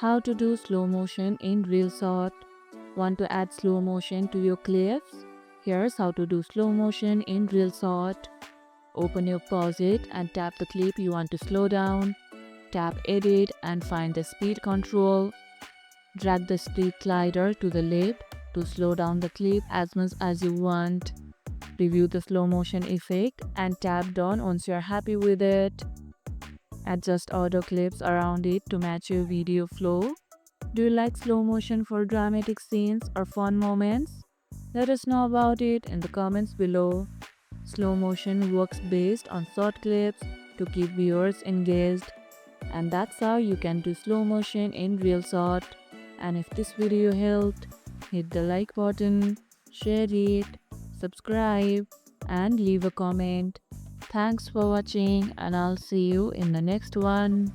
How to do slow motion in Reelshot. Want to add slow motion to your clips? Here's how to do slow motion in Reelshot. Open your pause it and tap the clip you want to slow down. Tap edit and find the speed control. Drag the speed slider to the left to slow down the clip as much as you want. Review the slow motion effect and tap done once you're happy with it. Adjust audio clips around it to match your video flow. Do you like slow motion for dramatic scenes or fun moments? Let us know about it in the comments below. Slow motion works based on short clips to keep viewers engaged. And that's how you can do slow motion in Reelshot. And if this video helped, hit the like button, share it, subscribe, and leave a comment. Thanks for watching, and I'll see you in the next one.